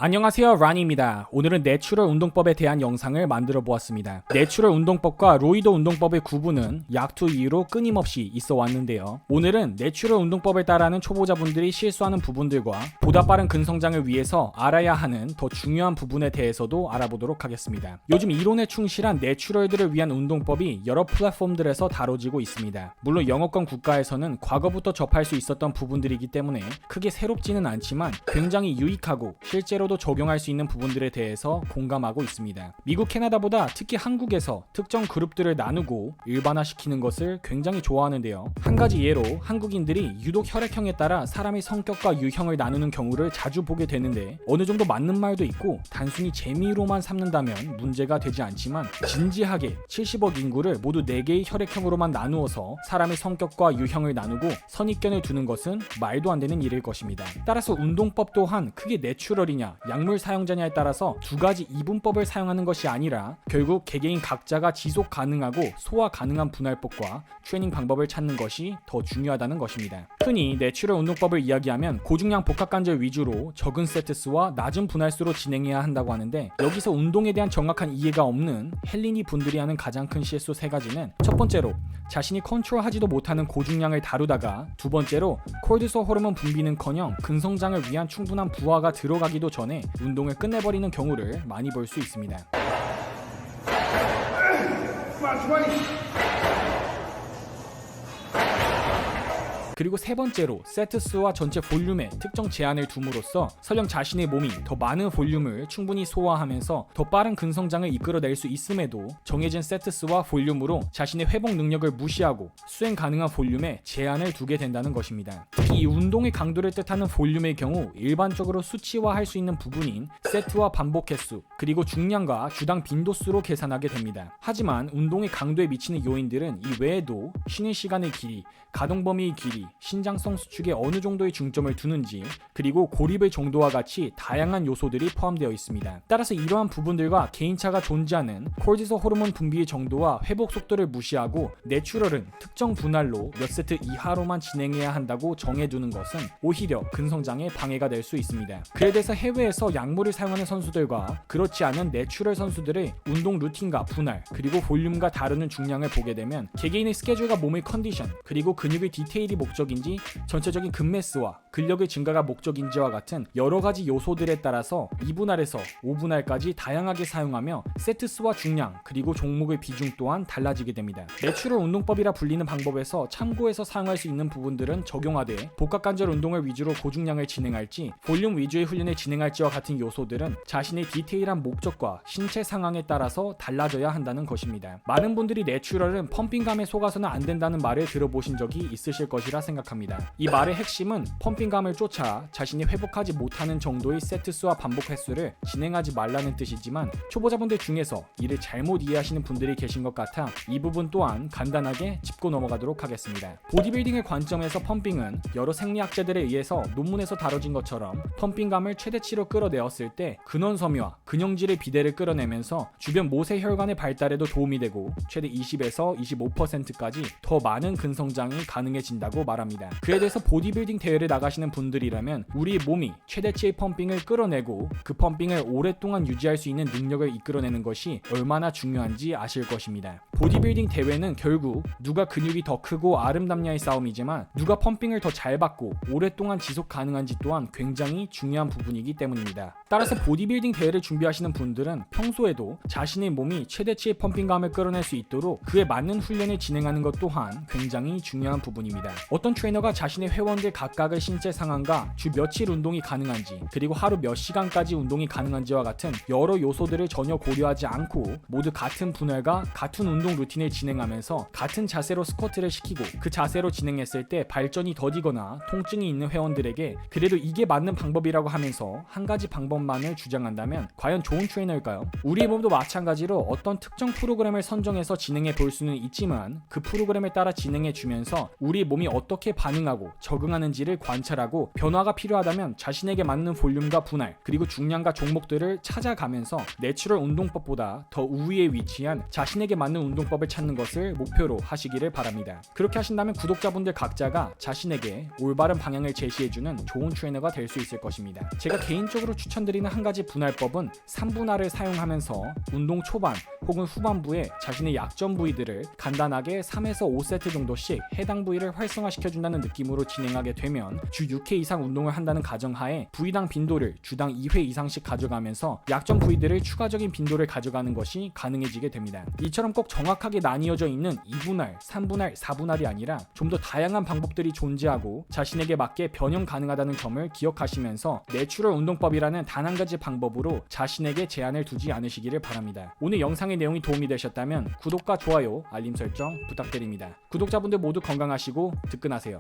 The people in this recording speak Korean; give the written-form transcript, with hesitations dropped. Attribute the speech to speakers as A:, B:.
A: 안녕하세요, 라니입니다. 오늘은 내추럴 운동법에 대한 영상을 만들어 보았습니다. 내추럴 운동법과 로이더 운동법의 구분은 약투 이후로 끊임없이 있어 왔는데요. 오늘은 내추럴 운동법을 따라하는 초보자분들이 실수하는 부분들과 보다 빠른 근성장을 위해서 알아야 하는 더 중요한 부분에 대해서도 알아보도록 하겠습니다. 요즘 이론에 충실한 내추럴들을 위한 운동법이 여러 플랫폼들에서 다뤄지고 있습니다. 물론 영어권 국가에서는 과거부터 접할 수 있었던 부분들이기 때문에 크게 새롭지는 않지만 굉장히 유익하고 실제로 적용할 수 있는 부분들에 대해서 공감하고 있습니다. 미국, 캐나다보다 특히 한국에서 특정 그룹들을 나누고 일반화시키는 것을 굉장히 좋아하는데요. 한 가지 예로 한국인들이 유독 혈액형에 따라 사람의 성격과 유형을 나누는 경우를 자주 보게 되는데 어느 정도 맞는 말도 있고 단순히 재미로만 삼는다면 문제가 되지 않지만 진지하게 70억 인구를 모두 4개의 혈액형으로만 나누어서 사람의 성격과 유형을 나누고 선입견을 두는 것은 말도 안 되는 일일 것입니다. 따라서 운동법 또한 크게 내추럴이냐 약물 사용자냐에 따라서 두 가지 이분법을 사용하는 것이 아니라 결국 개개인 각자가 지속 가능하고 소화 가능한 분할법과 트레이닝 방법을 찾는 것이 더 중요하다는 것입니다. 흔히 내추럴 운동법을 이야기하면 고중량 복합관절 위주로 적은 세트수와 낮은 분할수로 진행해야 한다고 하는데 여기서 운동에 대한 정확한 이해가 없는 헬린이 분들이 하는 가장 큰 실수 3가지는 첫 번째로 자신이 컨트롤하지도 못하는 고중량을 다루다가 두 번째로 콜티솔 호르몬 분비는커녕 근성장을 위한 충분한 부하가 들어가기도 전에 운동을 끝내버리는 경우를 많이 볼 수 있습니다. 그리고 세 번째로 세트 수와 전체 볼륨에 특정 제한을 둠으로써 설령 자신의 몸이 더 많은 볼륨을 충분히 소화하면서 더 빠른 근성장을 이끌어낼 수 있음에도 정해진 세트 수와 볼륨으로 자신의 회복 능력을 무시하고 수행 가능한 볼륨에 제한을 두게 된다는 것입니다. 특히 이 운동의 강도를 뜻하는 볼륨의 경우 일반적으로 수치화할 수 있는 부분인 세트와 반복 횟수 그리고 중량과 주당 빈도수로 계산하게 됩니다. 하지만 운동의 강도에 미치는 요인들은 이 외에도 쉬는 시간의 길이, 가동 범위의 길이, 신장성 수축에 어느 정도의 중점을 두는지 그리고 고립의 정도와 같이 다양한 요소들이 포함되어 있습니다. 따라서 이러한 부분들과 개인차가 존재하는 콜티솔 호르몬 분비의 정도와 회복 속도를 무시하고 내추럴은 특정 분할로 몇 세트 이하로만 진행해야 한다고 정해두는 것은 오히려 근성장에 방해가 될 수 있습니다. 그에 대해서 해외에서 약물을 사용하는 선수들과 그렇지 않은 내추럴 선수들의 운동 루틴과 분할 그리고 볼륨과 다루는 중량을 보게 되면 개개인의 스케줄과 몸의 컨디션 그리고 근육의 디테일이 목적인지 전체적인 근매스와 근력의 증가가 목적인지와 같은 여러가지 요소들에 따라서 2분할에서 5분할까지 다양하게 사용하며 세트수와 중량 그리고 종목의 비중 또한 달라지게 됩니다. 내추럴 운동법이라 불리는 방법에서 참고해서 사용할 수 있는 부분들은 적용하되 복합관절 운동을 위주로 고중량을 진행할지 볼륨 위주의 훈련을 진행할지와 같은 요소들은 자신의 디테일한 목적과 신체 상황에 따라서 달라져야 한다는 것입니다. 많은 분들이 내추럴은 펌핑감에 속아서는 안 된다는 말을 들어보신 적이 있으실 것이라 생각합니다. 이 말의 핵심은 펌핑감을 쫓아 자신이 회복하지 못하는 정도의 세트수와 반복 횟수를 진행하지 말라는 뜻이지만 초보자분들 중에서 이를 잘못 이해하시는 분들이 계신 것 같아 이 부분 또한 간단하게 짚고 넘어가도록 하겠습니다. 보디빌딩의 관점에서 펌핑은 여러 생리학자들에 의해서 논문에서 다뤄진 것처럼 펌핑감을 최대치로 끌어내었을 때 근원섬유와 근형질의 비대를 끌어내면서 주변 모세 혈관의 발달에도 도움이 되고 최대 20에서 25%까지 더 많은 근성장이 가능해진다고 말합니다. 그에 대해서 보디빌딩 대회를 나가시는 분들이라면 우리 몸이 최대치의 펌핑을 끌어내고 그 펌핑을 오랫동안 유지할 수 있는 능력을 이끌어내는 것이 얼마나 중요한지 아실 것입니다. 보디빌딩 대회는 결국 누가 근육이 더 크고 아름답냐의 싸움이지만 누가 펌핑을 더 잘 받고 오랫동안 지속 가능한지 또한 굉장히 중요한 부분이기 때문입니다. 따라서 보디빌딩 대회를 준비하시는 분들은 평소에도 자신의 몸이 최대치의 펌핑감을 끌어낼 수 있도록 그에 맞는 훈련을 진행하는 것 또한 굉장히 중요한 부분입니다. 어떤 트레이너가 자신의 회원들 각각의 신체 상황과 주 며칠 운동이 가능한지 그리고 하루 몇 시간까지 운동이 가능한지와 같은 여러 요소들을 전혀 고려하지 않고 모두 같은 분할과 같은 운동 루틴을 진행하면서 같은 자세로 스쿼트를 시키고 그 자세로 진행했을 때 발전이 더디거나 통증이 있는 회원들에게 그래도 이게 맞는 방법이라고 하면서 한 가지 방법만을 주장한다면 과연 좋은 트레이너일까요? 우리의 몸도 마찬가지로 어떤 특정 프로그램을 선정해서 진행해 볼 수는 있지만 그 프로그램에 따라 진행해 주면서 우리 몸이 어떤 어떻게 반응하고 적응하는지를 관찰하고 변화가 필요하다면 자신에게 맞는 볼륨과 분할 그리고 중량과 종목들을 찾아가면서 내추럴 운동법보다 더 우위에 위치한 자신에게 맞는 운동법을 찾는 것을 목표로 하시기를 바랍니다. 그렇게 하신다면 구독자분들 각자가 자신에게 올바른 방향을 제시해주는 좋은 트레이너가 될 수 있을 것입니다. 제가 개인적으로 추천드리는 한 가지 분할법은 3분할을 사용하면서 운동 초반 혹은 후반부에 자신의 약점 부위들을 간단하게 3에서 5세트 정도씩 해당 부위를 활성화시켜준다는 느낌으로 진행하게 되면 주 6회 이상 운동을 한다는 가정하에 부위당 빈도를 주당 2회 이상씩 가져가면서 약점 부위들을 추가적인 빈도를 가져가는 것이 가능해지게 됩니다. 이처럼 꼭 정확하게 나뉘어져 있는 2분할, 3분할, 4분할이 아니라 좀 더 다양한 방법들이 존재하고 자신에게 맞게 변형 가능하다는 점을 기억하시면서 내추럴 운동법이라는 단 한 가지 방법으로 자신에게 제한을 두지 않으시기를 바랍니다. 오늘 영상의 내용이 도움이 되셨다면 구독과 좋아요, 알림 설정 부탁드립니다. 구독자분들 모두 건강하시고 득근하세요.